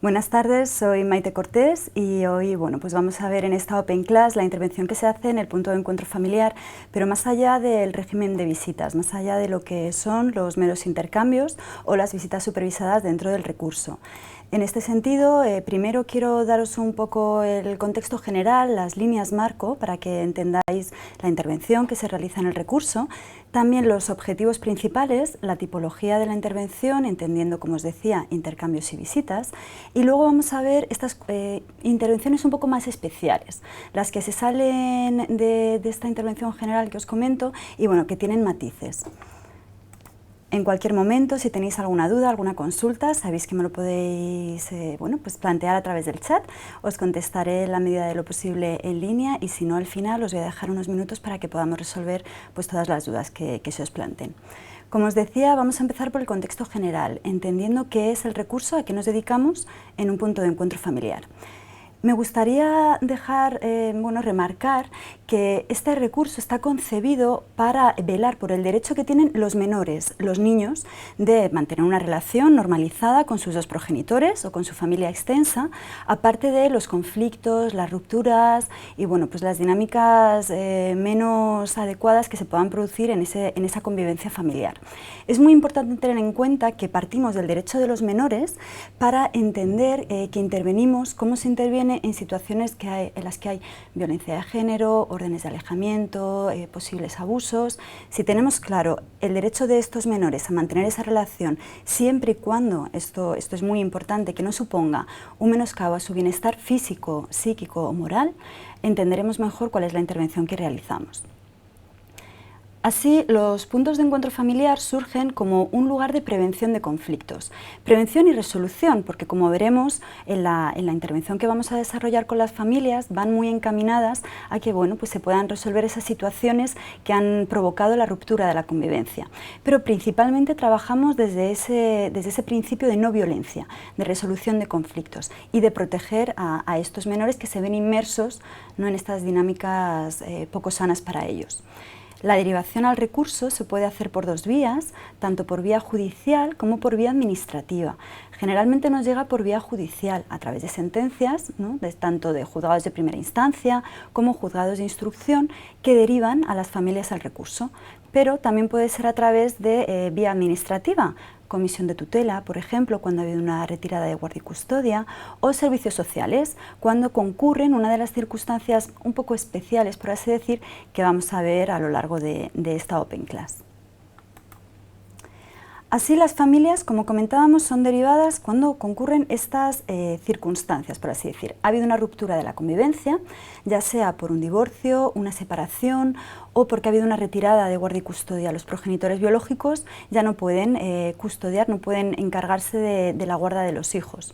Buenas tardes, soy Maite Cortés y hoy pues vamos a ver en esta Open Class la intervención que se hace en el punto de encuentro familiar, pero más allá del régimen de visitas, más allá de lo que son los meros intercambios o las visitas supervisadas dentro del recurso. En este sentido, primero quiero daros un poco el contexto general, las líneas marco, para que entendáis la intervención que se realiza en el recurso, también los objetivos principales, la tipología de la intervención, entendiendo, como os decía, intercambios y visitas, y luego vamos a ver estas intervenciones un poco más especiales, las que se salen de esta intervención general que os comento y que tienen matices. En cualquier momento, si tenéis alguna duda, alguna consulta, sabéis que me lo podéis plantear a través del chat. Os contestaré en la medida de lo posible en línea y si no, al final os voy a dejar unos minutos para que podamos resolver todas las dudas que se os planteen. Como os decía, vamos a empezar por el contexto general, entendiendo qué es el recurso a que nos dedicamos en un punto de encuentro familiar. Me gustaría remarcar que este recurso está concebido para velar por el derecho que tienen los menores, los niños, de mantener una relación normalizada con sus dos progenitores o con su familia extensa, aparte de los conflictos, las rupturas y las dinámicas menos adecuadas que se puedan producir en esa convivencia familiar. Es muy importante tener en cuenta que partimos del derecho de los menores para entender que intervenimos, cómo se interviene en situaciones en las que hay violencia de género, órdenes de alejamiento, posibles abusos. Si tenemos claro el derecho de estos menores a mantener esa relación siempre y cuando, esto es muy importante, que no suponga un menoscabo a su bienestar físico, psíquico o moral, entenderemos mejor cuál es la intervención que realizamos. Así, los puntos de encuentro familiar surgen como un lugar de prevención de conflictos. Prevención y resolución, porque como veremos en la intervención que vamos a desarrollar con las familias, van muy encaminadas a que se puedan resolver esas situaciones que han provocado la ruptura de la convivencia. Pero principalmente trabajamos desde ese principio de no violencia, de resolución de conflictos y de proteger a estos menores que se ven inmersos en estas dinámicas poco sanas para ellos. La derivación al recurso se puede hacer por dos vías, tanto por vía judicial como por vía administrativa. Generalmente nos llega por vía judicial, a través de sentencias, tanto de juzgados de primera instancia como juzgados de instrucción, que derivan a las familias al recurso, pero también puede ser a través de vía administrativa, comisión de tutela, por ejemplo, cuando ha habido una retirada de guardia y custodia, o servicios sociales, cuando concurren una de las circunstancias un poco especiales, por así decir, que vamos a ver a lo largo de esta Open Class. Así, las familias, como comentábamos, son derivadas cuando concurren estas circunstancias, por así decir. Ha habido una ruptura de la convivencia, ya sea por un divorcio, una separación o porque ha habido una retirada de guardia y custodia. Los progenitores biológicos ya no pueden custodiar, no pueden encargarse de la guarda de los hijos.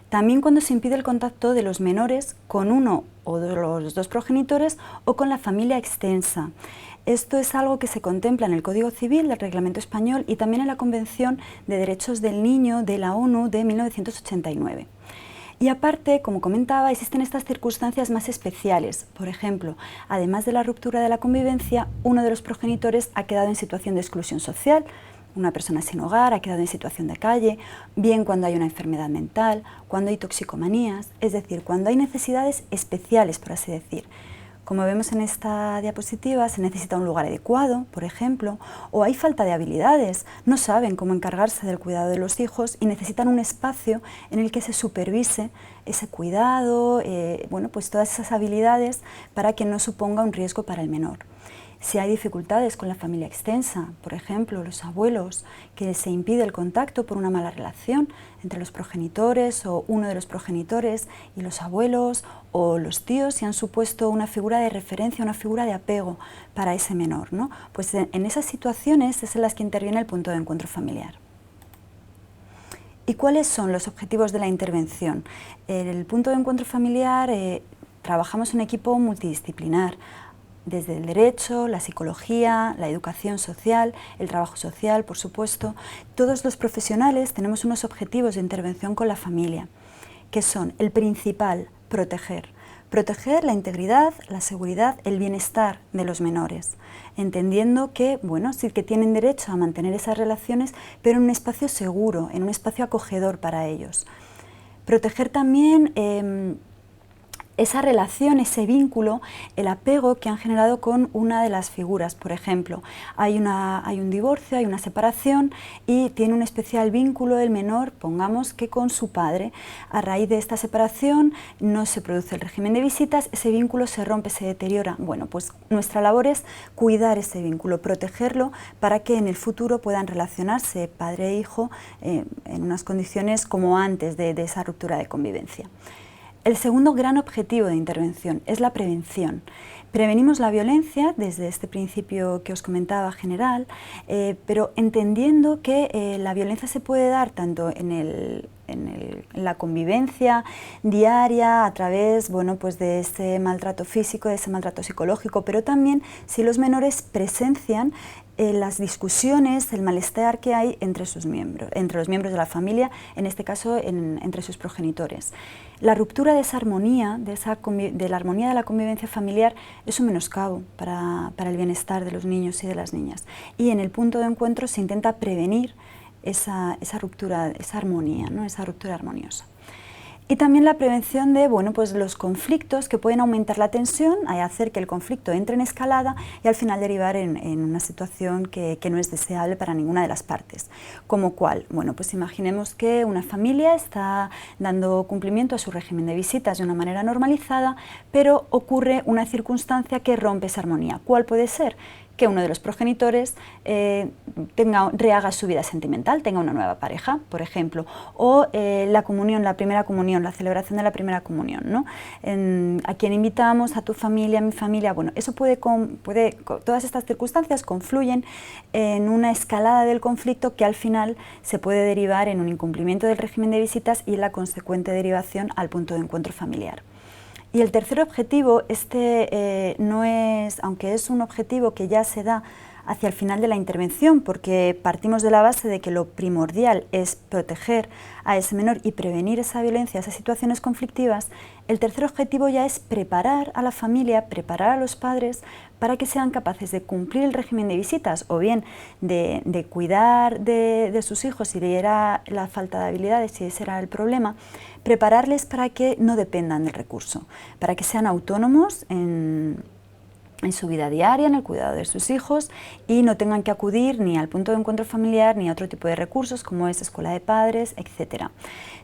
También cuando se impide el contacto de los menores con uno o de los dos progenitores o con la familia extensa. Esto es algo que se contempla en el Código Civil del Reglamento Español y también en la Convención de Derechos del Niño de la ONU de 1989. Y aparte, como comentaba, existen estas circunstancias más especiales. Por ejemplo, además de la ruptura de la convivencia, uno de los progenitores ha quedado en situación de exclusión social, una persona sin hogar ha quedado en situación de calle, bien cuando hay una enfermedad mental, cuando hay toxicomanías, es decir, cuando hay necesidades especiales, por así decir. Como vemos en esta diapositiva, se necesita un lugar adecuado, por ejemplo, o hay falta de habilidades, no saben cómo encargarse del cuidado de los hijos y necesitan un espacio en el que se supervise ese cuidado, todas esas habilidades para que no suponga un riesgo para el menor. Si hay dificultades con la familia extensa, por ejemplo, los abuelos, que se impide el contacto por una mala relación entre los progenitores o uno de los progenitores y los abuelos, o los tíos, si han supuesto una figura de referencia, una figura de apego para ese menor, Pues en esas situaciones es en las que interviene el punto de encuentro familiar. ¿Y cuáles son los objetivos de la intervención? En el punto de encuentro familiar trabajamos en equipo multidisciplinar, desde el derecho, la psicología, la educación social, el trabajo social, por supuesto. Todos los profesionales tenemos unos objetivos de intervención con la familia, que son el principal, proteger. Proteger la integridad, la seguridad, el bienestar de los menores, entendiendo que, sí que tienen derecho a mantener esas relaciones, pero en un espacio seguro, en un espacio acogedor para ellos. Proteger también esa relación, ese vínculo, el apego que han generado con una de las figuras. Por ejemplo, hay un divorcio, hay una separación y tiene un especial vínculo el menor, pongamos que con su padre. A raíz de esta separación no se produce el régimen de visitas, ese vínculo se rompe, se deteriora. Bueno, pues nuestra labor es cuidar ese vínculo, protegerlo para que en el futuro puedan relacionarse padre e hijo en unas condiciones como antes de esa ruptura de convivencia. El segundo gran objetivo de intervención es la prevención. Prevenimos la violencia desde este principio que os comentaba general, pero entendiendo que la violencia se puede dar tanto en la convivencia diaria a través, bueno, pues de ese maltrato físico, de ese maltrato psicológico, pero también si los menores presencian las discusiones, el malestar que hay entre sus miembros, entre los miembros de la familia, en este caso entre sus progenitores. La ruptura de esa armonía, de la armonía de la convivencia familiar, es un menoscabo para el bienestar de los niños y de las niñas. Y en el punto de encuentro se intenta prevenir esa ruptura, esa armonía, ¿no? Esa ruptura armoniosa. Y también la prevención de, bueno, pues los conflictos que pueden aumentar la tensión y hacer que el conflicto entre en escalada y al final derivar en una situación que no es deseable para ninguna de las partes. ¿Como cuál? Bueno, pues imaginemos que una familia está dando cumplimiento a su régimen de visitas de una manera normalizada, pero ocurre una circunstancia que rompe esa armonía. ¿Cuál puede ser? Que uno de los progenitores rehaga su vida sentimental, tenga una nueva pareja, por ejemplo, o la comunión, la primera comunión, la celebración de la primera comunión, ¿no? A quien invitamos, a tu familia, a mi familia, bueno, eso todas estas circunstancias confluyen en una escalada del conflicto que al final se puede derivar en un incumplimiento del régimen de visitas y la consecuente derivación al punto de encuentro familiar. Y el tercer objetivo, no es, aunque es un objetivo que ya se da hacia el final de la intervención, porque partimos de la base de que lo primordial es proteger a ese menor y prevenir esa violencia, esas situaciones conflictivas, el tercer objetivo ya es preparar a la familia, preparar a los padres para que sean capaces de cumplir el régimen de visitas o bien de cuidar de sus hijos si era la falta de habilidades, si ese era el problema, prepararles para que no dependan del recurso, para que sean autónomos en su vida diaria, en el cuidado de sus hijos y no tengan que acudir ni al punto de encuentro familiar ni a otro tipo de recursos como es escuela de padres, etc.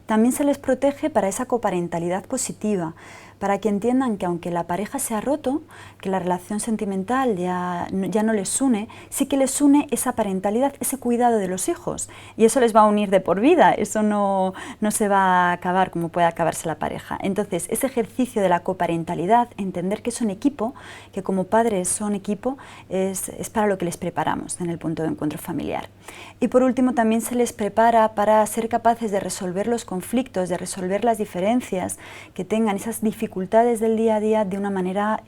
También se les protege para esa coparentalidad positiva, para que entiendan que aunque la pareja se ha roto, que la relación sentimental ya no les une, sí que les une esa parentalidad, ese cuidado de los hijos. Y eso les va a unir de por vida, eso no se va a acabar como puede acabarse la pareja. Entonces, ese ejercicio de la coparentalidad, entender que son equipo, que como padres son equipo, es para lo que les preparamos en el punto de encuentro familiar. Y por último, también se les prepara para ser capaces de resolver los conflictos, de resolver las diferencias que tengan, esas dificultades del día a día de una manera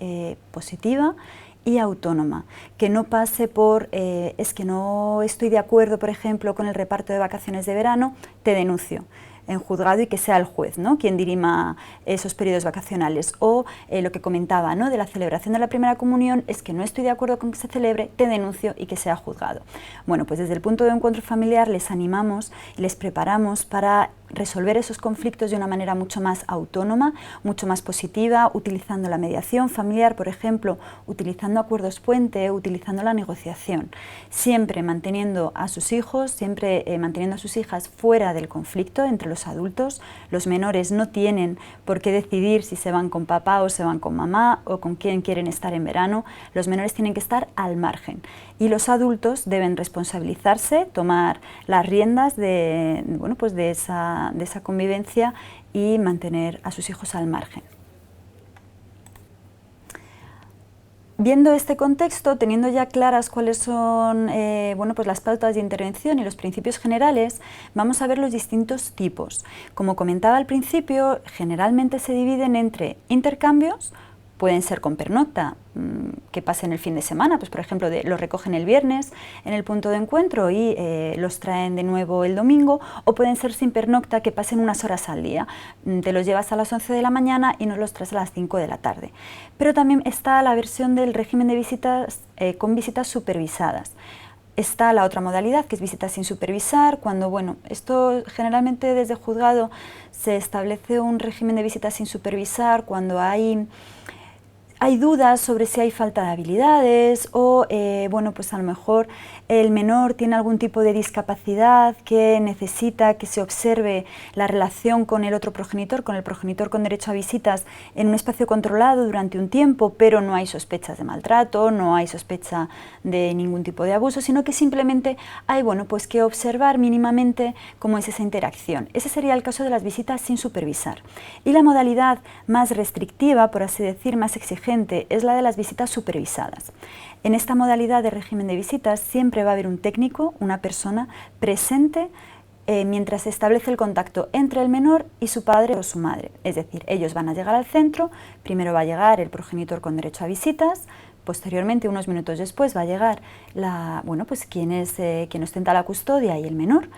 positiva y autónoma, que no pase por es que no estoy de acuerdo, por ejemplo, con el reparto de vacaciones de verano, te denuncio en juzgado y que sea el juez, ¿no?, quien dirima esos periodos vacacionales. O lo que comentaba, ¿no?, de la celebración de la primera comunión, es que no estoy de acuerdo con que se celebre, te denuncio y que sea juzgado. Bueno, pues desde el punto de encuentro familiar les animamos y les preparamos para resolver esos conflictos de una manera mucho más autónoma, mucho más positiva, utilizando la mediación familiar, por ejemplo, utilizando acuerdos puente, utilizando la negociación, siempre manteniendo a sus hijos, siempre manteniendo a sus hijas fuera del conflicto entre los adultos. Los menores no tienen por qué decidir si se van con papá o se van con mamá o con quién quieren estar en verano. Los menores tienen que estar al margen y los adultos deben responsabilizarse, tomar las riendas de esa convivencia y mantener a sus hijos al margen. Viendo este contexto, teniendo ya claras cuáles son pues las pautas de intervención y los principios generales, vamos a ver los distintos tipos. Como comentaba al principio, generalmente se dividen entre intercambios, pueden ser con pernocta, que pasen el fin de semana, pues por ejemplo los recogen el viernes en el punto de encuentro y los traen de nuevo el domingo, o pueden ser sin pernocta, que pasen unas horas al día, te los llevas a las 11 de la mañana y nos los traes a las 5 de la tarde. Pero también está la versión del régimen de visitas con visitas supervisadas. Está la otra modalidad, que es visita sin supervisar, cuando, bueno, esto generalmente desde juzgado se establece un régimen de visita sin supervisar cuando hay dudas sobre si hay falta de habilidades o, bueno, pues a lo mejor el menor tiene algún tipo de discapacidad que necesita que se observe la relación con el otro progenitor, con el progenitor con derecho a visitas en un espacio controlado durante un tiempo, pero no hay sospechas de maltrato, no hay sospecha de ningún tipo de abuso, sino que simplemente hay, bueno, pues que observar mínimamente cómo es esa interacción. Ese sería el caso de las visitas sin supervisar. Y la modalidad más restrictiva, por así decir, más exigente, es la de las visitas supervisadas. En esta modalidad de régimen de visitas siempre va a haber un técnico, una persona presente mientras se establece el contacto entre el menor y su padre o su madre. Es decir, ellos van a llegar al centro, primero va a llegar el progenitor con derecho a visitas, posteriormente, unos minutos después, va a llegar quien ostenta la custodia y el menor,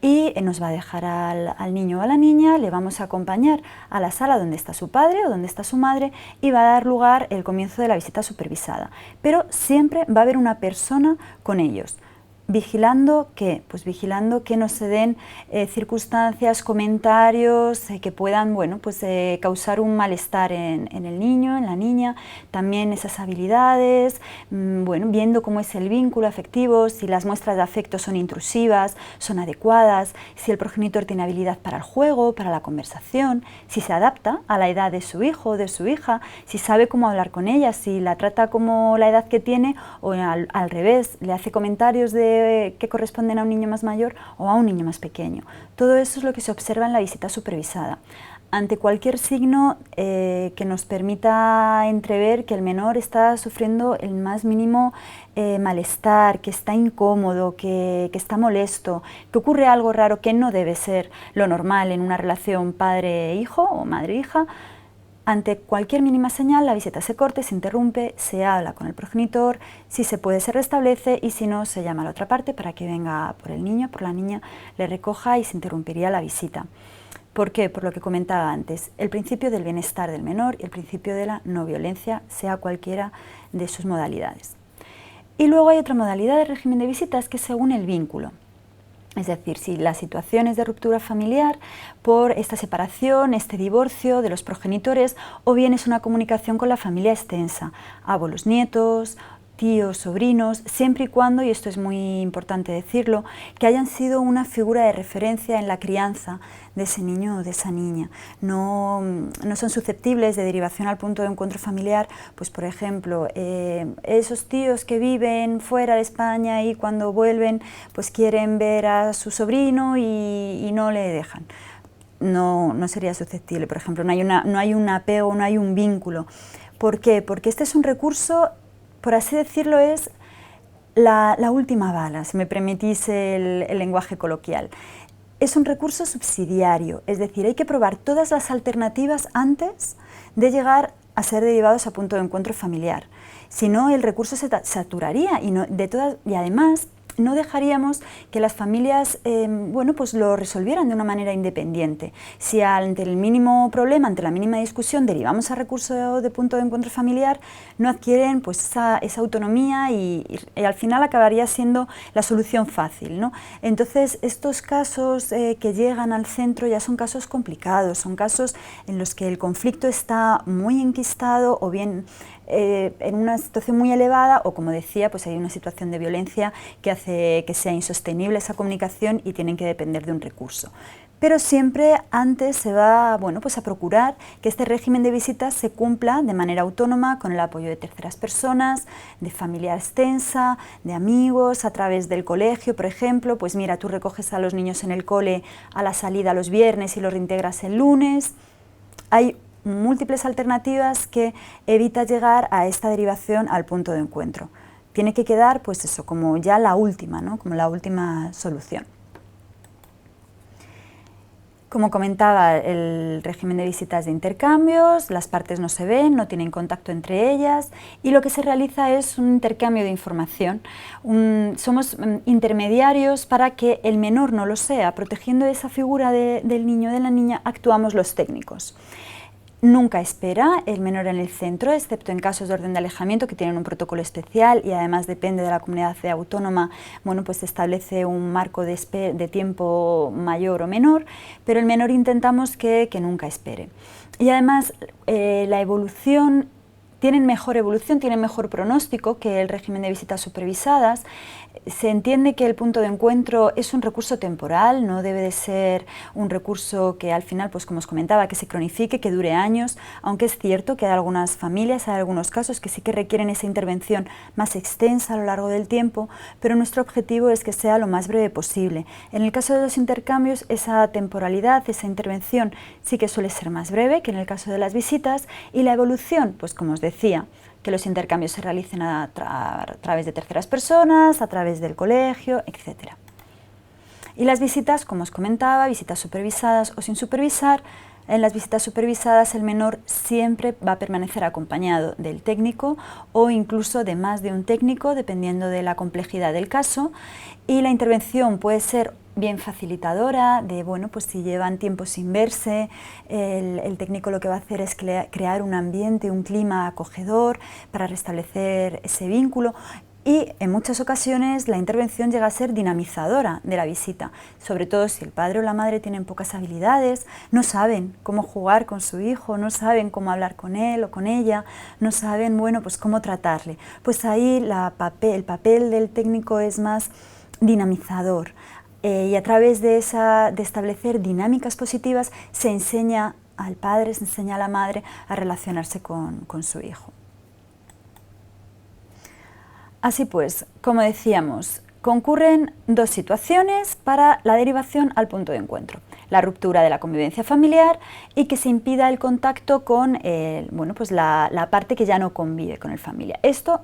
y nos va a dejar al niño o a la niña, le vamos a acompañar a la sala donde está su padre o donde está su madre y va a dar lugar el comienzo de la visita supervisada. Pero siempre va a haber una persona con ellos. ¿Vigilando qué? Pues vigilando que no se den circunstancias, comentarios que puedan causar un malestar en el niño, en la niña, también esas habilidades, viendo cómo es el vínculo afectivo, si las muestras de afecto son intrusivas, son adecuadas, si el progenitor tiene habilidad para el juego, para la conversación, si se adapta a la edad de su hijo o de su hija, si sabe cómo hablar con ella, si la trata como la edad que tiene o al revés, le hace comentarios que corresponden a un niño más mayor o a un niño más pequeño. Todo eso es lo que se observa en la visita supervisada. Ante cualquier signo que nos permita entrever que el menor está sufriendo el más mínimo malestar, que está incómodo, que está molesto, que ocurre algo raro que no debe ser lo normal en una relación padre-hijo o madre-hija, ante cualquier mínima señal, la visita se corta, se interrumpe, se habla con el progenitor, si se puede se restablece y si no se llama a la otra parte para que venga por el niño, por la niña, le recoja y se interrumpiría la visita. ¿Por qué? Por lo que comentaba antes, el principio del bienestar del menor y el principio de la no violencia, sea cualquiera de sus modalidades. Y luego hay otra modalidad de régimen de visitas que es según el vínculo. Es decir, si las situaciones de ruptura familiar por esta separación, este divorcio de los progenitores, o bien es una comunicación con la familia extensa, abuelos, nietos, tíos, sobrinos, siempre y cuando, y esto es muy importante decirlo, que hayan sido una figura de referencia en la crianza de ese niño o de esa niña. No son susceptibles de derivación al punto de encuentro familiar, pues por ejemplo, esos tíos que viven fuera de España y cuando vuelven pues quieren ver a su sobrino y no le dejan. No sería susceptible, por ejemplo, no hay un apego, no hay un vínculo. ¿Por qué? Porque este es un recurso, por así decirlo, es la última bala, si me permitís el lenguaje coloquial. Es un recurso subsidiario, es decir, hay que probar todas las alternativas antes de llegar a ser derivados a punto de encuentro familiar. Si no, el recurso se saturaría y además no dejaríamos que las familias lo resolvieran de una manera independiente. Si ante el mínimo problema, ante la mínima discusión, derivamos a recurso de punto de encuentro familiar, no adquieren pues, esa autonomía y al final acabaría siendo la solución fácil, ¿no? Entonces, estos casos que llegan al centro ya son casos complicados, son casos en los que el conflicto está muy enquistado o bien en una situación muy elevada o, como decía, pues hay una situación de violencia que hace que sea insostenible esa comunicación y tienen que depender de un recurso. Pero siempre antes se va a procurar que este régimen de visitas se cumpla de manera autónoma con el apoyo de terceras personas, de familia extensa, de amigos, a través del colegio, por ejemplo, pues mira, tú recoges a los niños en el cole a la salida los viernes y los reintegras el lunes. Hay múltiples alternativas que evita llegar a esta derivación al punto de encuentro. Tiene que quedar, pues eso, como ya la última, ¿no? Como la última solución. Como comentaba, el régimen de visitas de intercambios, las partes no se ven, no tienen contacto entre ellas y lo que se realiza es un intercambio de información. Somos intermediarios para que el menor no lo sea, protegiendo esa figura del niño o de la niña actuamos los técnicos. Nunca espera el menor en el centro, excepto en casos de orden de alejamiento que tienen un protocolo especial y además depende de la comunidad autónoma, bueno, pues se establece un marco de tiempo mayor o menor, pero el menor intentamos que nunca espere. Y además la evolución, tienen mejor pronóstico que el régimen de visitas supervisadas. Se entiende que el punto de encuentro es un recurso temporal, no debe de ser un recurso que al final, pues como os comentaba, que se cronifique, que dure años, aunque es cierto que hay algunas familias, hay algunos casos que sí que requieren esa intervención más extensa a lo largo del tiempo, pero nuestro objetivo es que sea lo más breve posible. En el caso de los intercambios, esa temporalidad, esa intervención sí que suele ser más breve que en el caso de las visitas, y la evolución, pues como os decía, que los intercambios se realicen a través de terceras personas, a través del colegio, etc. Y las visitas, como os comentaba, visitas supervisadas o sin supervisar. En las visitas supervisadas el menor siempre va a permanecer acompañado del técnico o incluso de más de un técnico, dependiendo de la complejidad del caso, y la intervención puede ser bien facilitadora, de bueno, pues si llevan tiempo sin verse, el técnico lo que va a hacer es crear un ambiente, un clima acogedor para restablecer ese vínculo. Y en muchas ocasiones la intervención llega a ser dinamizadora de la visita, sobre todo si el padre o la madre tienen pocas habilidades, no saben cómo jugar con su hijo, no saben cómo hablar con él o con ella, no saben, bueno, pues cómo tratarle. Pues ahí el papel del técnico es más dinamizador, y a través de establecer dinámicas positivas se enseña al padre, se enseña a la madre a relacionarse con su hijo. Así pues, como decíamos, concurren dos situaciones para la derivación al punto de encuentro: la ruptura de la convivencia familiar y que se impida el contacto con bueno, pues la parte que ya no convive con el familiar. Esto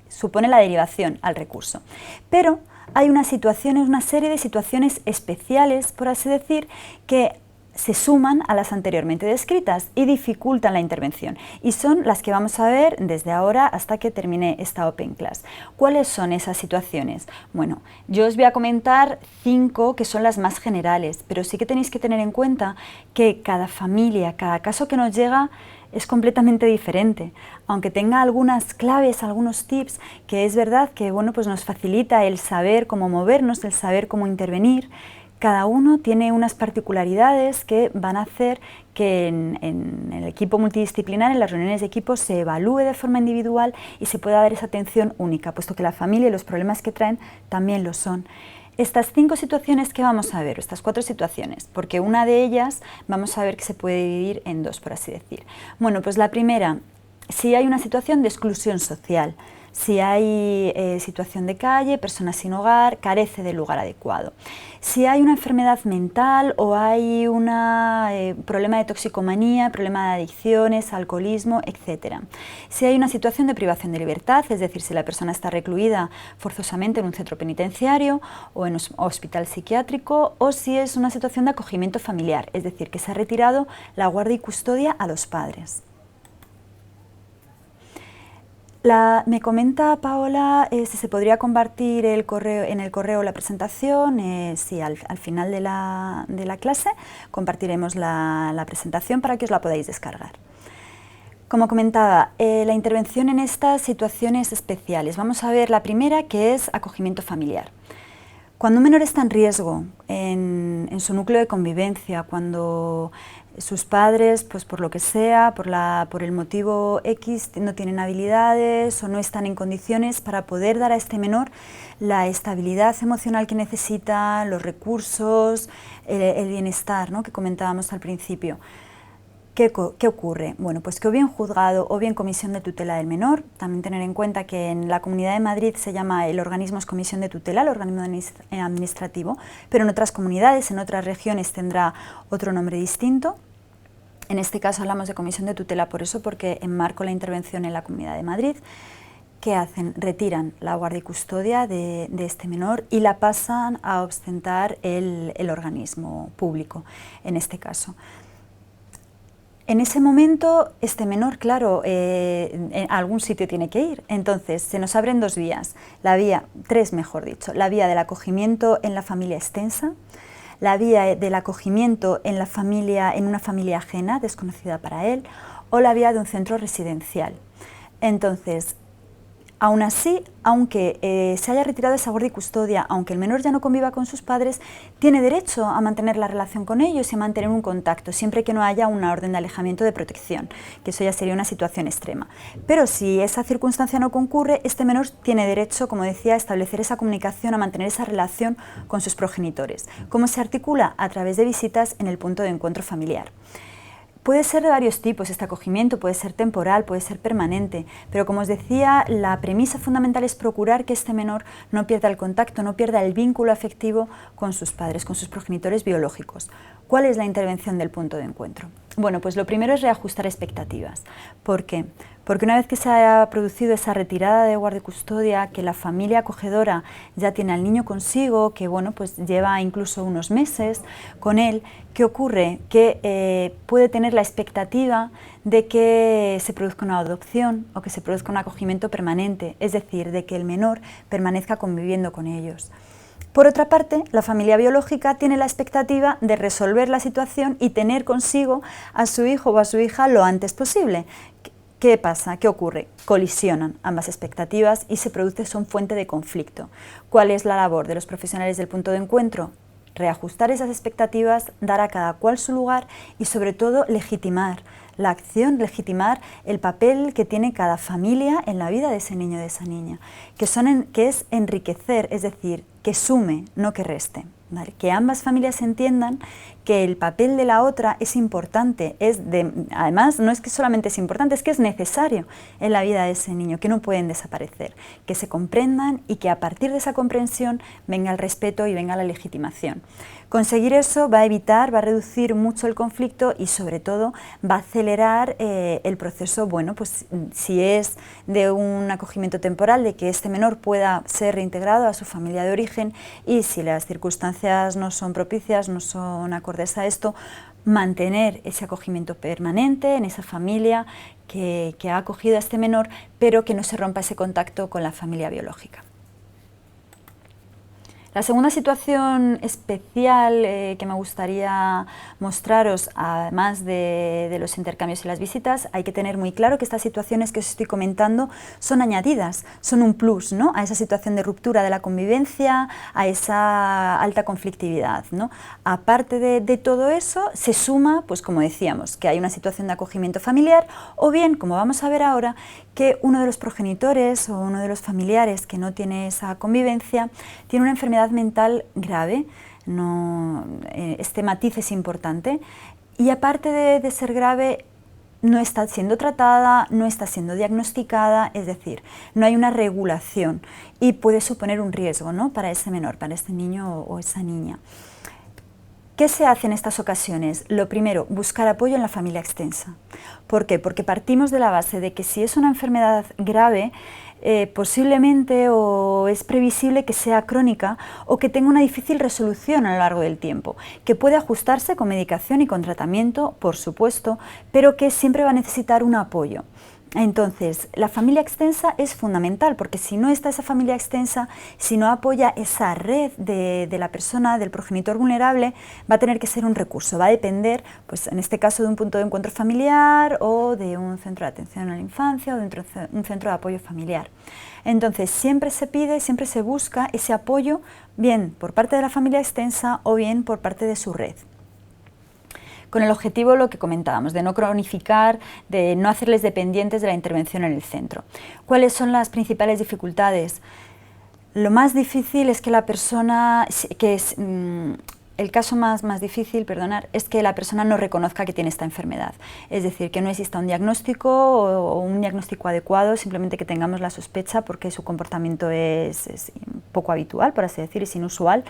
supone la derivación al recurso, pero hay una serie de situaciones especiales, por así decir, que se suman a las anteriormente descritas y dificultan la intervención, y son las que vamos a ver desde ahora hasta que termine esta Open Class. ¿Cuáles son esas situaciones? Bueno, yo os voy a comentar 5 que son las más generales, pero sí que tenéis que tener en cuenta que cada familia, cada caso que nos llega es completamente diferente, aunque tenga algunas claves, algunos tips, que es verdad que bueno, pues nos facilita el saber cómo movernos, el saber cómo intervenir. Cada uno tiene unas particularidades que van a hacer que en el equipo multidisciplinar, en las reuniones de equipo, se evalúe de forma individual y se pueda dar esa atención única, puesto que la familia y los problemas que traen también lo son. Estas 5 situaciones que vamos a ver, estas 4 situaciones, porque una de ellas vamos a ver que se puede dividir en 2, por así decir. Bueno, pues la primera, si hay una situación de exclusión social, si hay situación de calle, persona sin hogar, carece de lugar adecuado. Si hay una enfermedad mental o hay un problema de toxicomanía, problema de adicciones, alcoholismo, etc. Si hay una situación de privación de libertad, es decir, si la persona está recluida forzosamente en un centro penitenciario o en un hospital psiquiátrico, o si es una situación de acogimiento familiar, es decir, que se ha retirado la guardia y custodia a los padres. Me comenta Paola si se podría compartir en el correo la presentación. Sí, al final de la clase compartiremos la presentación para que os la podáis descargar. Como comentaba, la intervención en estas situaciones especiales. Vamos a ver la primera, que es acogimiento familiar. Cuando un menor está en riesgo en su núcleo de convivencia, cuando sus padres, pues por lo que sea, por el motivo X, no tienen habilidades o no están en condiciones para poder dar a este menor la estabilidad emocional que necesita, los recursos, el bienestar, ¿no?, que comentábamos al principio. ¿Qué ocurre? Bueno, pues que o bien juzgado o bien comisión de tutela del menor, también tener en cuenta que en la Comunidad de Madrid se llama el organismo es comisión de tutela, el organismo administrativo, pero en otras comunidades, en otras regiones tendrá otro nombre distinto. En este caso hablamos de comisión de tutela por eso, porque enmarco la intervención en la Comunidad de Madrid. ¿Qué hacen? Retiran la guardia y custodia de este menor y la pasan a ostentar el organismo público, en este caso. En ese momento, este menor, claro, a algún sitio tiene que ir. Entonces, se nos abren 2 vías, tres mejor dicho, la vía del acogimiento en la familia extensa, la vía del acogimiento en la familia, en una familia ajena, desconocida para él, o la vía de un centro residencial. Entonces, aún así, aunque se haya retirado esa guardia y custodia, aunque el menor ya no conviva con sus padres, tiene derecho a mantener la relación con ellos y a mantener un contacto, siempre que no haya una orden de alejamiento de protección, que eso ya sería una situación extrema. Pero si esa circunstancia no concurre, este menor tiene derecho, como decía, a establecer esa comunicación, a mantener esa relación con sus progenitores. ¿Cómo se articula? A través de visitas en el punto de encuentro familiar. Puede ser de varios tipos este acogimiento, puede ser temporal, puede ser permanente, pero como os decía, la premisa fundamental es procurar que este menor no pierda el contacto, no pierda el vínculo afectivo con sus padres, con sus progenitores biológicos. ¿Cuál es la intervención del punto de encuentro? Bueno, pues lo primero es reajustar expectativas. ¿Por qué? Porque una vez que se ha producido esa retirada de guardia y custodia, que la familia acogedora ya tiene al niño consigo, que bueno, pues lleva incluso unos meses con él, ¿qué ocurre? Que puede tener la expectativa de que se produzca una adopción o que se produzca un acogimiento permanente, es decir, de que el menor permanezca conviviendo con ellos. Por otra parte, la familia biológica tiene la expectativa de resolver la situación y tener consigo a su hijo o a su hija lo antes posible. ¿Qué pasa? ¿Qué ocurre? Colisionan ambas expectativas y son fuente de conflicto. ¿Cuál es la labor de los profesionales del punto de encuentro? Reajustar esas expectativas, dar a cada cual su lugar y sobre todo legitimar la acción, legitimar el papel que tiene cada familia en la vida de ese niño o de esa niña, que es enriquecer, es decir, que sume, no que reste. ¿Vale? Que ambas familias entiendan que el papel de la otra es importante, además no es que solamente es importante, es que es necesario en la vida de ese niño, que no pueden desaparecer, que se comprendan y que a partir de esa comprensión venga el respeto y venga la legitimación. Conseguir eso va a evitar, va a reducir mucho el conflicto y sobre todo va a acelerar el proceso, bueno, pues si es de un acogimiento temporal, de que este menor pueda ser reintegrado a su familia de origen y si las circunstancias no son propicias, no son acordes a esto, mantener ese acogimiento permanente en esa familia que ha acogido a este menor, pero que no se rompa ese contacto con la familia biológica. La segunda situación especial que me gustaría mostraros, además de los intercambios y las visitas, hay que tener muy claro que estas situaciones que os estoy comentando son añadidas, son un plus, ¿no?, a esa situación de ruptura de la convivencia, a esa alta conflictividad, ¿no? Aparte de todo eso, se suma, pues como decíamos, que hay una situación de acogimiento familiar o bien, como vamos a ver ahora, que uno de los progenitores o uno de los familiares que no tiene esa convivencia tiene una enfermedad mental grave, este matiz es importante, y aparte de ser grave, no está siendo tratada, no está siendo diagnosticada, es decir, no hay una regulación y puede suponer un riesgo, ¿no?, para ese menor, para este niño o esa niña. ¿Qué se hace en estas ocasiones? Lo primero, buscar apoyo en la familia extensa. ¿Por qué? Porque partimos de la base de que si es una enfermedad grave, posiblemente o es previsible que sea crónica o que tenga una difícil resolución a lo largo del tiempo, que puede ajustarse con medicación y con tratamiento, por supuesto, pero que siempre va a necesitar un apoyo. Entonces, la familia extensa es fundamental, porque si no está esa familia extensa, si no apoya esa red de la persona, del progenitor vulnerable, va a tener que ser un recurso, va a depender, pues en este caso, de un punto de encuentro familiar o de un centro de atención a la infancia o de un centro de apoyo familiar. Entonces, siempre se pide, siempre se busca ese apoyo, bien por parte de la familia extensa o bien por parte de su red, con el objetivo, lo que comentábamos, de no cronificar, de no hacerles dependientes de la intervención en el centro. ¿Cuáles son las principales dificultades? Lo más difícil es que la persona, el caso más difícil, perdonar, es que la persona no reconozca que tiene esta enfermedad. Es decir, que no exista un diagnóstico o un diagnóstico adecuado, simplemente que tengamos la sospecha porque su comportamiento es poco habitual, por así decir, es inusual.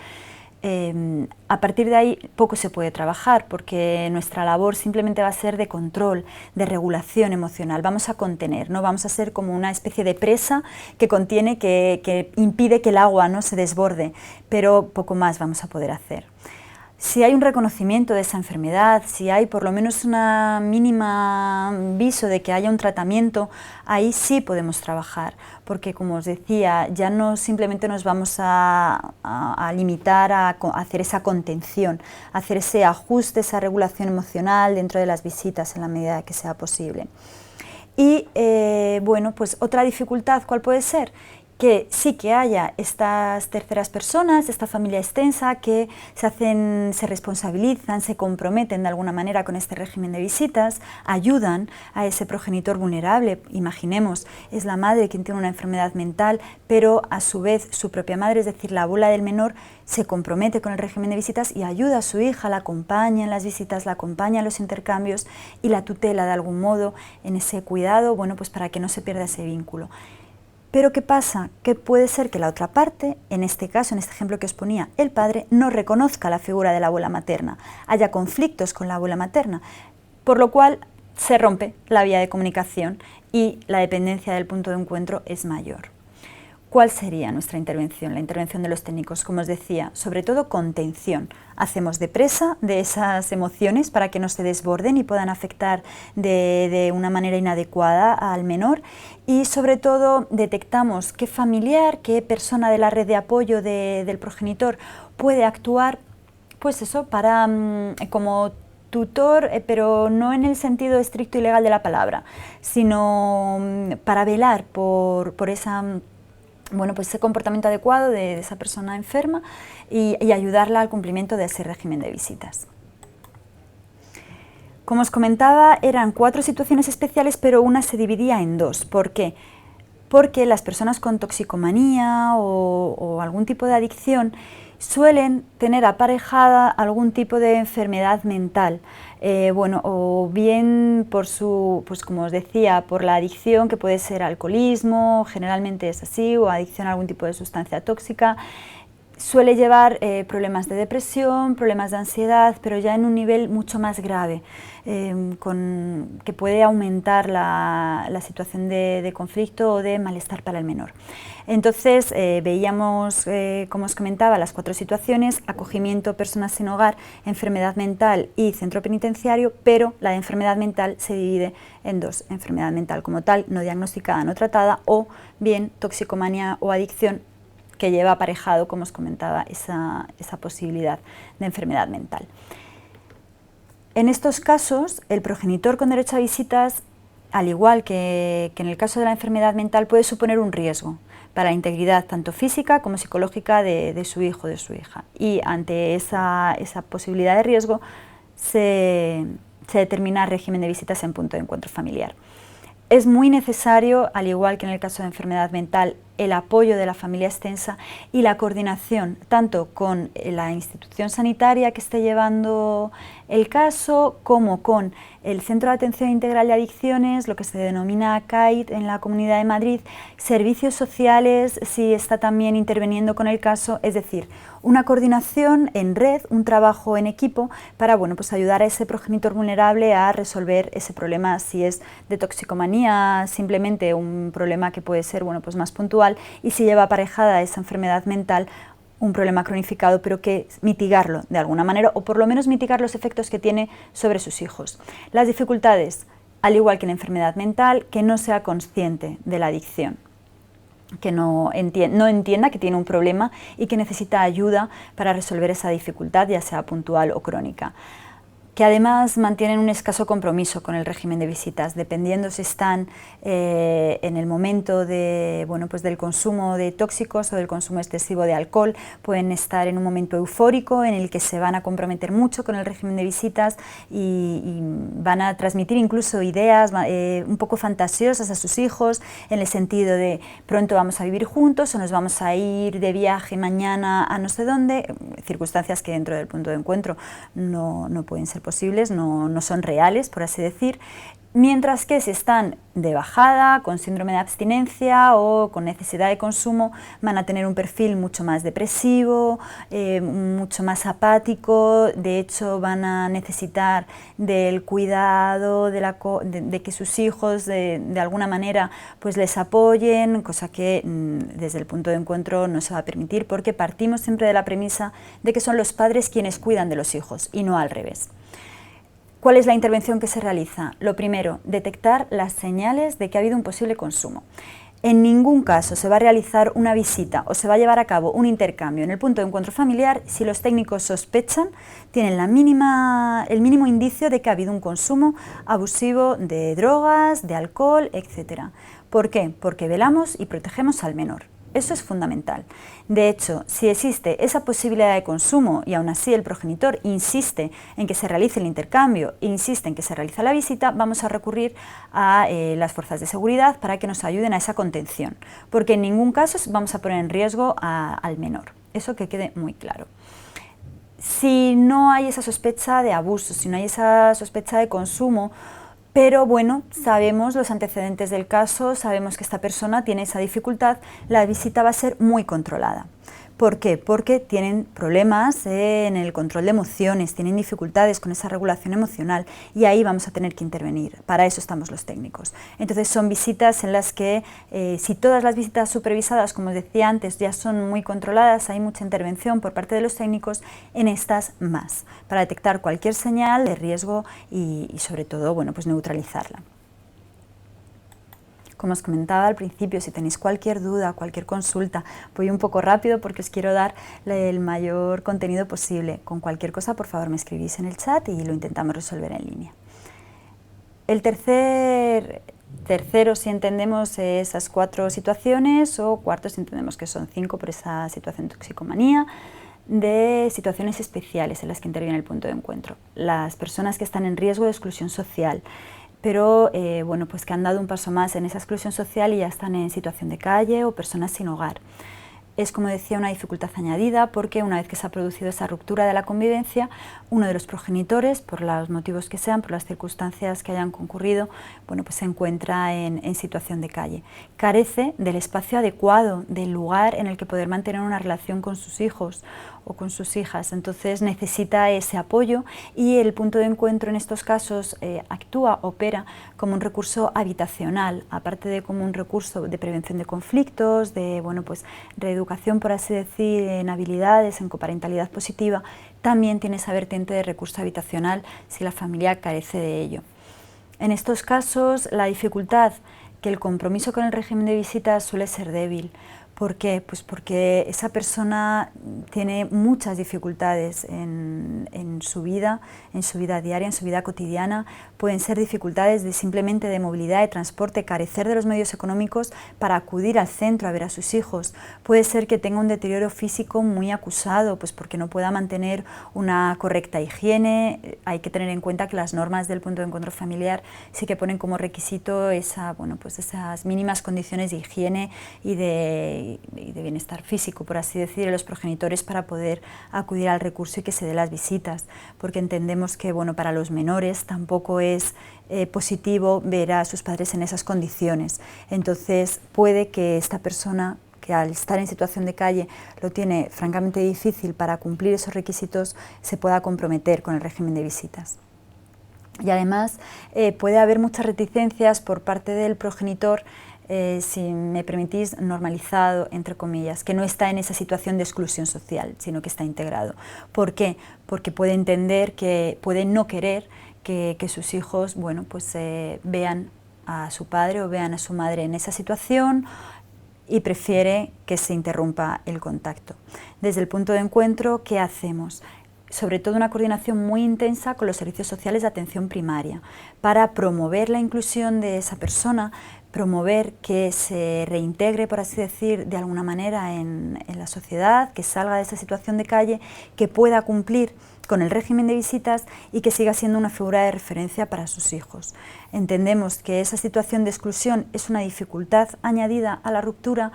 A partir de ahí poco se puede trabajar porque nuestra labor simplemente va a ser de control, de regulación emocional. Vamos a contener, no vamos a ser como una especie de presa que contiene, que impide que el agua no se desborde, pero poco más vamos a poder hacer. Si hay un reconocimiento de esa enfermedad, si hay por lo menos una mínima viso de que haya un tratamiento, ahí sí podemos trabajar, porque como os decía, ya no simplemente nos vamos a limitar a hacer esa contención, a hacer ese ajuste, esa regulación emocional dentro de las visitas en la medida que sea posible. Y bueno, pues otra dificultad, ¿cuál puede ser? Que sí que haya estas terceras personas, esta familia extensa, que se responsabilizan, se comprometen de alguna manera con este régimen de visitas, ayudan a ese progenitor vulnerable. Imaginemos, es la madre quien tiene una enfermedad mental, pero a su vez su propia madre, es decir, la abuela del menor, se compromete con el régimen de visitas y ayuda a su hija, la acompaña en las visitas, la acompaña en los intercambios y la tutela de algún modo en ese cuidado, bueno, pues para que no se pierda ese vínculo. Pero ¿qué pasa? Que puede ser que la otra parte, en este caso, en este ejemplo que os ponía, el padre no reconozca la figura de la abuela materna, haya conflictos con la abuela materna, por lo cual se rompe la vía de comunicación y la dependencia del punto de encuentro es mayor. ¿Cuál sería nuestra intervención? La intervención de los técnicos, como os decía, sobre todo contención. Hacemos de presa de esas emociones para que no se desborden y puedan afectar de una manera inadecuada al menor y sobre todo detectamos qué familiar, qué persona de la red de apoyo del progenitor puede actuar, pues eso, para como tutor, pero no en el sentido estricto y legal de la palabra, sino para velar por esa... bueno, pues ese comportamiento adecuado de esa persona enferma y ayudarla al cumplimiento de ese régimen de visitas. Como os comentaba, eran 4 situaciones especiales, pero una se dividía en 2. ¿Por qué? Porque las personas con toxicomanía o algún tipo de adicción suelen tener aparejada algún tipo de enfermedad mental, bueno, o bien por su, pues como os decía, por la adicción que puede ser alcoholismo, generalmente es así, o adicción a algún tipo de sustancia tóxica. Suele llevar problemas de depresión, problemas de ansiedad, pero ya en un nivel mucho más grave, que puede aumentar la situación de conflicto o de malestar para el menor. Entonces veíamos, como os comentaba, las 4 situaciones: acogimiento, personas sin hogar, enfermedad mental y centro penitenciario, pero la de enfermedad mental se divide en 2, enfermedad mental como tal, no diagnosticada, no tratada, o bien toxicomanía o adicción, que lleva aparejado, como os comentaba, esa posibilidad de enfermedad mental. En estos casos, el progenitor con derecho a visitas, al igual que en el caso de la enfermedad mental, puede suponer un riesgo para la integridad tanto física como psicológica de su hijo o de su hija. Y ante esa posibilidad de riesgo se determina el régimen de visitas en punto de encuentro familiar. Es muy necesario, al igual que en el caso de enfermedad mental, el apoyo de la familia extensa y la coordinación tanto con la institución sanitaria que esté llevando el caso como con el Centro de Atención Integral de Adicciones, lo que se denomina CAID en la Comunidad de Madrid, servicios sociales si está también interviniendo con el caso, es decir, una coordinación en red, un trabajo en equipo para, bueno, pues ayudar a ese progenitor vulnerable a resolver ese problema, si es de toxicomanía, simplemente un problema que puede ser, bueno, pues más puntual, y si lleva aparejada esa enfermedad mental, un problema cronificado, pero que mitigarlo de alguna manera, o por lo menos mitigar los efectos que tiene sobre sus hijos. Las dificultades, al igual que en enfermedad mental, que no sea consciente de la adicción, que no entienda que tiene un problema y que necesita ayuda para resolver esa dificultad, ya sea puntual o crónica. Que además mantienen un escaso compromiso con el régimen de visitas, dependiendo si están en el momento bueno, pues del consumo de tóxicos o del consumo excesivo de alcohol, pueden estar en un momento eufórico en el que se van a comprometer mucho con el régimen de visitas y van a transmitir incluso ideas un poco fantasiosas a sus hijos, en el sentido de pronto vamos a vivir juntos o nos vamos a ir de viaje mañana a no sé dónde, circunstancias que dentro del punto de encuentro no pueden ser posibles, no son reales, por así decir. Mientras que si están de bajada, con síndrome de abstinencia o con necesidad de consumo, van a tener un perfil mucho más depresivo, mucho más apático. De hecho van a necesitar del cuidado, de que sus hijos de alguna manera pues les apoyen, cosa que desde el punto de encuentro no se va a permitir, porque partimos siempre de la premisa de que son los padres quienes cuidan de los hijos y no al revés. ¿Cuál es la intervención que se realiza? Lo primero, detectar las señales de que ha habido un posible consumo. En ningún caso se va a realizar una visita o se va a llevar a cabo un intercambio en el punto de encuentro familiar si los técnicos sospechan, tienen el mínimo indicio de que ha habido un consumo abusivo de drogas, de alcohol, etc. ¿Por qué? Porque velamos y protegemos al menor. Eso es fundamental. De hecho, si existe esa posibilidad de consumo y aún así el progenitor insiste en que se realice el intercambio, insiste en que se realice la visita, vamos a recurrir a las fuerzas de seguridad para que nos ayuden a esa contención, porque en ningún caso vamos a poner en riesgo al menor. Eso que quede muy claro. Si no hay esa sospecha de abuso, si no hay esa sospecha de consumo, pero bueno, sabemos los antecedentes del caso, sabemos que esta persona tiene esa dificultad, la visita va a ser muy controlada. ¿Por qué? Porque tienen problemas en el control de emociones, tienen dificultades con esa regulación emocional y ahí vamos a tener que intervenir. Para eso estamos los técnicos. Entonces son visitas en las que, si todas las visitas supervisadas, como os decía antes, ya son muy controladas, hay mucha intervención por parte de los técnicos, en estas más, para detectar cualquier señal de riesgo y sobre todo, bueno, pues neutralizarla. Como os comentaba al principio, si tenéis cualquier duda, cualquier consulta, voy un poco rápido porque os quiero dar el mayor contenido posible. Con cualquier cosa, por favor, me escribís en el chat y lo intentamos resolver en línea. El tercero, si entendemos esas 4 situaciones, o cuarto, si entendemos que son 5 por esa situación de toxicomanía, de situaciones especiales en las que interviene el punto de encuentro. Las personas que están en riesgo de exclusión social, pero bueno, pues que han dado un paso más en esa exclusión social y ya están en situación de calle o personas sin hogar. Es, como decía, una dificultad añadida porque una vez que se ha producido esa ruptura de la convivencia, uno de los progenitores, por los motivos que sean, por las circunstancias que hayan concurrido, bueno, pues se encuentra en situación de calle. Carece del espacio adecuado, del lugar en el que poder mantener una relación con sus hijos o con sus hijas, entonces necesita ese apoyo y el punto de encuentro en estos casos opera como un recurso habitacional, aparte de como un recurso de prevención de conflictos, de bueno, pues reeducación, por así decir, en habilidades, en coparentalidad positiva, también tiene esa vertiente de recurso habitacional si la familia carece de ello. En estos casos, la dificultad, que el compromiso con el régimen de visitas suele ser débil. ¿Por qué? Pues porque esa persona tiene muchas dificultades en su vida diaria, en su vida cotidiana. Pueden ser dificultades simplemente de movilidad, de transporte, carecer de los medios económicos para acudir al centro a ver a sus hijos. Puede ser que tenga un deterioro físico muy acusado, pues porque no pueda mantener una correcta higiene. Hay que tener en cuenta que las normas del punto de encuentro familiar sí que ponen como requisito pues esas mínimas condiciones de higiene y de bienestar físico, por así decir, de los progenitores para poder acudir al recurso y que se dé las visitas, porque entendemos que bueno, para los menores tampoco es positivo ver a sus padres en esas condiciones. Entonces puede que esta persona, que al estar en situación de calle lo tiene francamente difícil para cumplir esos requisitos, se pueda comprometer con el régimen de visitas. Y además puede haber muchas reticencias por parte del progenitor, si me permitís, normalizado, entre comillas, que no está en esa situación de exclusión social, sino que está integrado. ¿Por qué? Porque puede entender que puede no querer que sus hijos, bueno, pues vean a su padre o vean a su madre en esa situación y prefiere que se interrumpa el contacto. Desde el punto de encuentro, ¿qué hacemos? Sobre todo una coordinación muy intensa con los servicios sociales de atención primaria para promover la inclusión de esa persona, promover que se reintegre, por así decir, de alguna manera en la sociedad, que salga de esa situación de calle, que pueda cumplir con el régimen de visitas y que siga siendo una figura de referencia para sus hijos. Entendemos que esa situación de exclusión es una dificultad añadida a la ruptura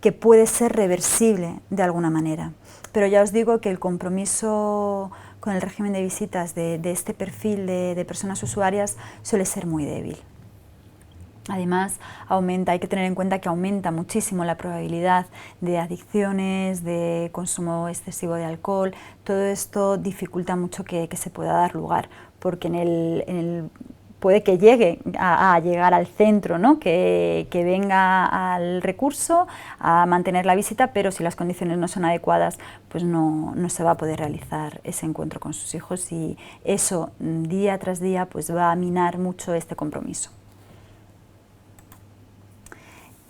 que puede ser reversible de alguna manera. Pero ya os digo que el compromiso con el régimen de visitas de este perfil de personas usuarias suele ser muy débil. Además, hay que tener en cuenta que aumenta muchísimo la probabilidad de adicciones, de consumo excesivo de alcohol. Todo esto dificulta mucho que se pueda dar lugar, porque puede que llegue a llegar al centro, ¿no? que venga al recurso a mantener la visita, pero si las condiciones no son adecuadas, pues no se va a poder realizar ese encuentro con sus hijos, y eso día tras día pues va a minar mucho este compromiso.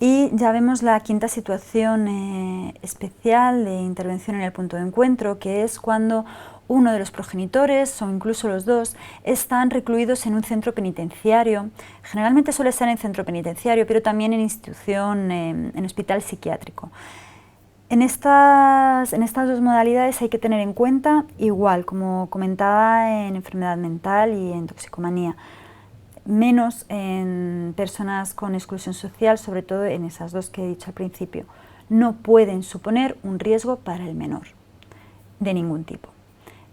Y ya vemos la quinta situación especial de intervención en el punto de encuentro, que es cuando uno de los progenitores, o incluso los dos, están recluidos en un centro penitenciario. Generalmente suele ser en centro penitenciario, pero también en institución, en hospital psiquiátrico. En estas dos modalidades hay que tener en cuenta, igual como comentaba en enfermedad mental y en toxicomanía, menos en personas con exclusión social, sobre todo en esas dos que he dicho al principio. No pueden suponer un riesgo para el menor, de ningún tipo.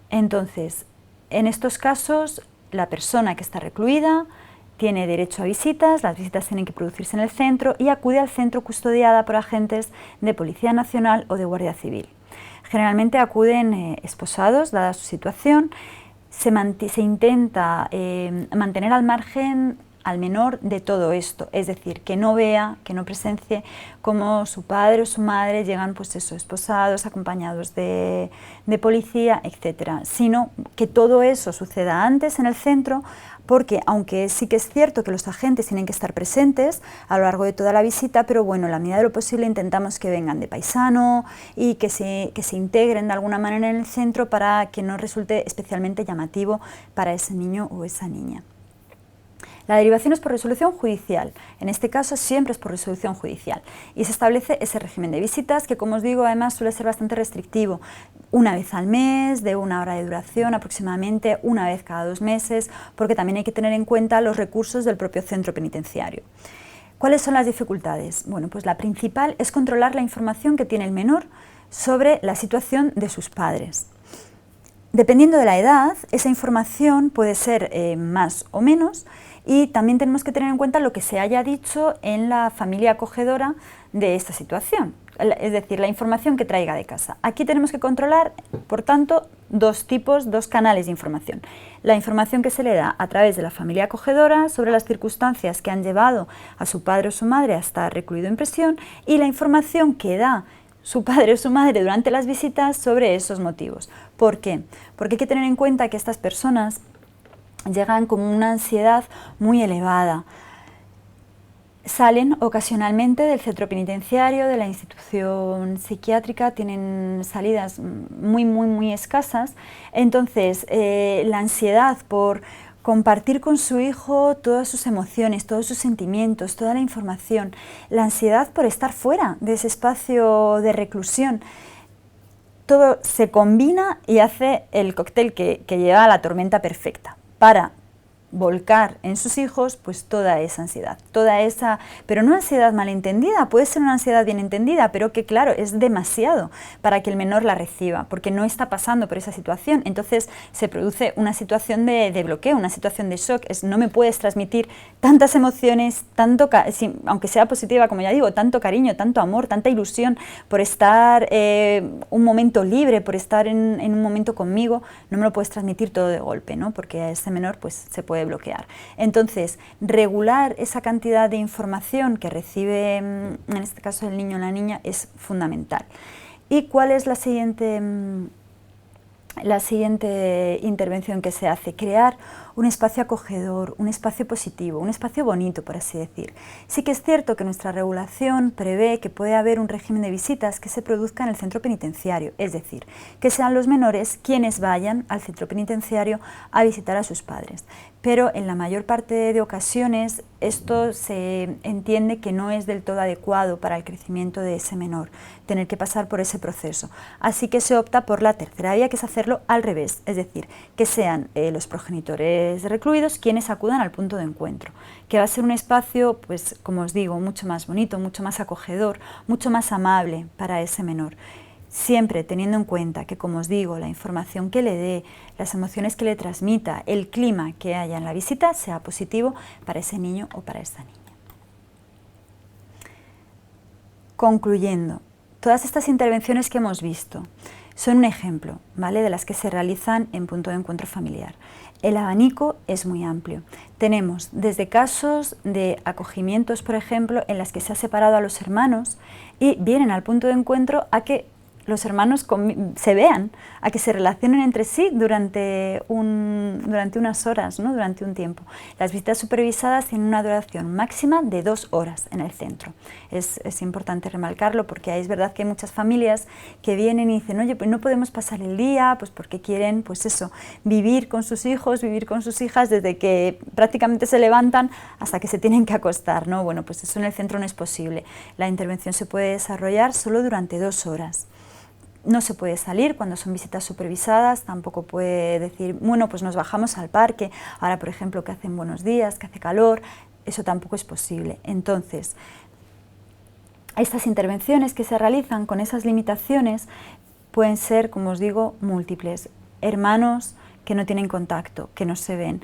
Entonces, en estos casos, la persona que está recluida tiene derecho a visitas, las visitas tienen que producirse en el centro y acude al centro custodiada por agentes de Policía Nacional o de Guardia Civil. Generalmente acuden esposados, dada su situación. Se intenta mantener al margen al menor de todo esto, es decir, que no vea, que no presencie cómo su padre o su madre llegan pues eso, esposados, acompañados de policía, etcétera, sino que todo eso suceda antes en el centro, porque aunque sí que es cierto que los agentes tienen que estar presentes a lo largo de toda la visita, pero bueno, en la medida de lo posible intentamos que vengan de paisano y que se integren de alguna manera en el centro para que no resulte especialmente llamativo para ese niño o esa niña. La derivación es por resolución judicial, en este caso siempre es por resolución judicial, y se establece ese régimen de visitas que, como os digo, además suele ser bastante restrictivo, una vez al mes, de 1 hora de duración aproximadamente, una vez cada 2 meses, porque también hay que tener en cuenta los recursos del propio centro penitenciario. ¿Cuáles son las dificultades? Bueno, pues la principal es controlar la información que tiene el menor sobre la situación de sus padres. Dependiendo de la edad, esa información puede ser más o menos, y también tenemos que tener en cuenta lo que se haya dicho en la familia acogedora de esta situación, es decir, la información que traiga de casa. Aquí tenemos que controlar, por tanto, dos canales de información. La información que se le da a través de la familia acogedora sobre las circunstancias que han llevado a su padre o su madre a estar recluido en prisión, y la información que da su padre o su madre durante las visitas sobre esos motivos. ¿Por qué? Porque hay que tener en cuenta que estas personas llegan con una ansiedad muy elevada. Salen ocasionalmente del centro penitenciario, de la institución psiquiátrica, tienen salidas muy escasas. Entonces, la ansiedad por compartir con su hijo todas sus emociones, todos sus sentimientos, toda la información, la ansiedad por estar fuera de ese espacio de reclusión, todo se combina y hace el cóctel que lleva a la tormenta perfecta para volcar en sus hijos pues toda esa ansiedad, pero no ansiedad malentendida, puede ser una ansiedad bien entendida, pero que claro, es demasiado para que el menor la reciba, porque no está pasando por esa situación. Entonces se produce una situación de bloqueo, una situación de shock, no me puedes transmitir tantas emociones, aunque sea positiva, como ya digo, tanto cariño, tanto amor, tanta ilusión por estar un momento libre, por estar en un momento conmigo, no me lo puedes transmitir todo de golpe, ¿no? Porque a ese menor pues se puede bloquear. Entonces, regular esa cantidad de información que recibe, en este caso el niño o la niña, es fundamental. ¿Y cuál es la siguiente intervención que se hace? Crear un espacio acogedor, un espacio positivo, un espacio bonito, por así decir. Sí que es cierto que nuestra regulación prevé que puede haber un régimen de visitas que se produzca en el centro penitenciario, es decir, que sean los menores quienes vayan al centro penitenciario a visitar a sus padres. Pero en la mayor parte de ocasiones esto se entiende que no es del todo adecuado para el crecimiento de ese menor, tener que pasar por ese proceso. Así que se opta por la tercera vía, que es hacerlo al revés, es decir, que sean los progenitores recluidos quienes acudan al punto de encuentro, que va a ser un espacio, pues como os digo, mucho más bonito, mucho más acogedor, mucho más amable para ese menor. siempre teniendo en cuenta que, como os digo, la información que le dé, las emociones que le transmita, el clima que haya en la visita sea positivo para ese niño o para esa niña. Concluyendo, todas estas intervenciones que hemos visto son un ejemplo, ¿vale?, de las que se realizan en punto de encuentro familiar. El abanico es muy amplio. Tenemos desde casos de acogimientos, por ejemplo, en las que se ha separado a los hermanos y vienen al punto de encuentro a que los hermanos se vean, a que se relacionen entre sí durante unas horas, ¿no?, durante un tiempo. Las visitas supervisadas tienen una duración máxima de 2 horas en el centro. Es importante remarcarlo porque es verdad que hay muchas familias que vienen y dicen, oye, pues no podemos pasar el día, pues porque quieren, pues eso, vivir con sus hijos, vivir con sus hijas desde que prácticamente se levantan hasta que se tienen que acostar, ¿no? Bueno, pues eso en el centro no es posible. La intervención se puede desarrollar solo durante 2 horas. No se puede salir cuando son visitas supervisadas, tampoco puede decir, bueno, pues nos bajamos al parque, ahora por ejemplo que hacen buenos días, que hace calor, eso tampoco es posible. Entonces, estas intervenciones que se realizan con esas limitaciones pueden ser, como os digo, múltiples. Hermanos que no tienen contacto, que no se ven.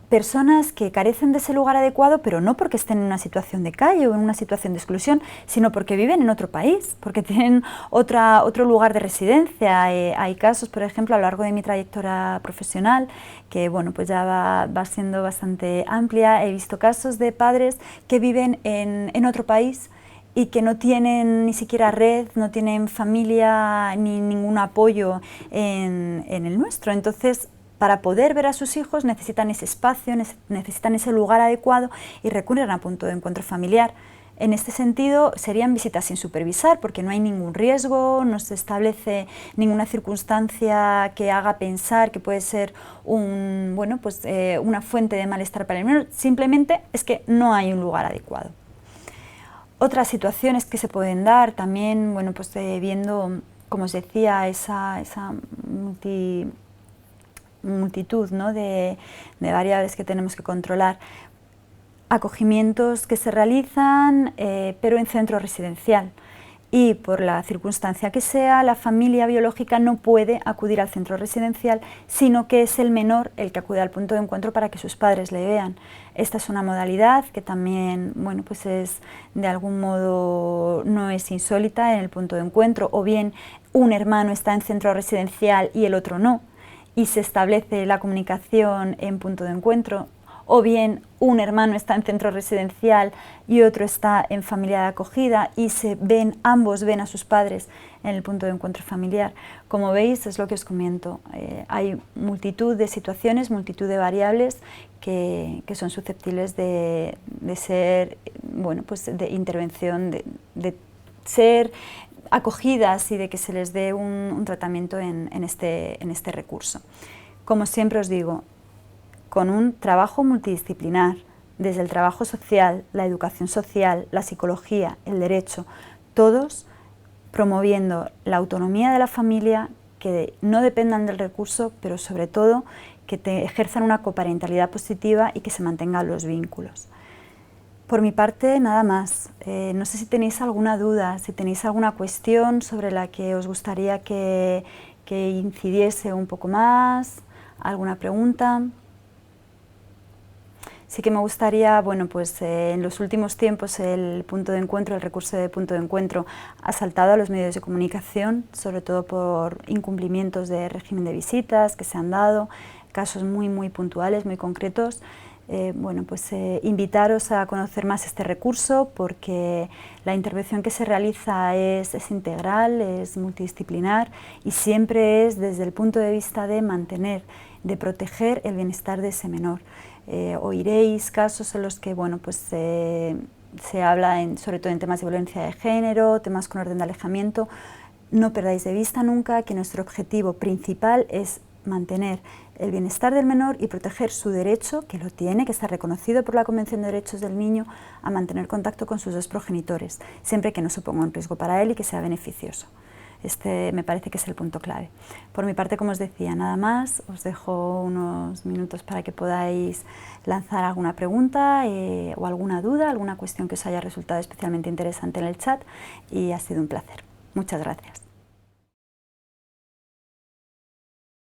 Personas que carecen de ese lugar adecuado, pero no porque estén en una situación de calle o en una situación de exclusión, sino porque viven en otro país, porque tienen otro lugar de residencia. Hay casos, por ejemplo, a lo largo de mi trayectoria profesional, que bueno, pues ya va siendo bastante amplia. He visto casos de padres que viven en otro país y que no tienen ni siquiera red, no tienen familia ni ningún apoyo en el nuestro. Entonces, para poder ver a sus hijos necesitan ese espacio, necesitan ese lugar adecuado y recurren a punto de encuentro familiar. En este sentido serían visitas sin supervisar porque no hay ningún riesgo, no se establece ninguna circunstancia que haga pensar que puede ser una fuente de malestar para el menor, simplemente es que no hay un lugar adecuado. Otras situaciones que se pueden dar también, bueno, pues viendo, como os decía, esa multitud, ¿no?, de variables que tenemos que controlar. Acogimientos que se realizan, pero en centro residencial. Y por la circunstancia que sea, la familia biológica no puede acudir al centro residencial, sino que es el menor el que acude al punto de encuentro para que sus padres le vean. Esta es una modalidad que también, bueno, pues es de algún modo no es insólita en el punto de encuentro, o bien un hermano está en centro residencial y el otro no, y se establece la comunicación en punto de encuentro, o bien un hermano está en centro residencial y otro está en familia de acogida y ambos ven a sus padres en el punto de encuentro familiar. Como veis, es lo que os comento, hay multitud de situaciones, multitud de variables que son susceptibles de ser, bueno, pues de intervención, de ser acogidas y de que se les dé un tratamiento en este recurso. Como siempre os digo, con un trabajo multidisciplinar, desde el trabajo social, la educación social, la psicología, el derecho, todos promoviendo la autonomía de la familia, que no dependan del recurso, pero sobre todo que ejerzan una coparentalidad positiva y que se mantengan los vínculos. Por mi parte, nada más. No sé si tenéis alguna duda, si tenéis alguna cuestión sobre la que os gustaría que incidiese un poco más, alguna pregunta. Sí que me gustaría, bueno, pues en los últimos tiempos el punto de encuentro, el recurso de punto de encuentro ha saltado a los medios de comunicación, sobre todo por incumplimientos de régimen de visitas que se han dado, casos muy puntuales, muy concretos. Bueno, pues invitaros a conocer más este recurso porque la intervención que se realiza es integral, es multidisciplinar y siempre es desde el punto de vista de mantener, de proteger el bienestar de ese menor. Oiréis casos en los que, bueno, pues se habla sobre todo en temas de violencia de género, temas con orden de alejamiento. No perdáis de vista nunca que nuestro objetivo principal es mantener el bienestar del menor y proteger su derecho, que lo tiene, que está reconocido por la Convención de Derechos del Niño, a mantener contacto con sus dos progenitores, siempre que no suponga un riesgo para él y que sea beneficioso. Este me parece que es el punto clave. Por mi parte, como os decía, nada más. Os dejo unos minutos para que podáis lanzar alguna pregunta o alguna duda, alguna cuestión que os haya resultado especialmente interesante en el chat y ha sido un placer. Muchas gracias.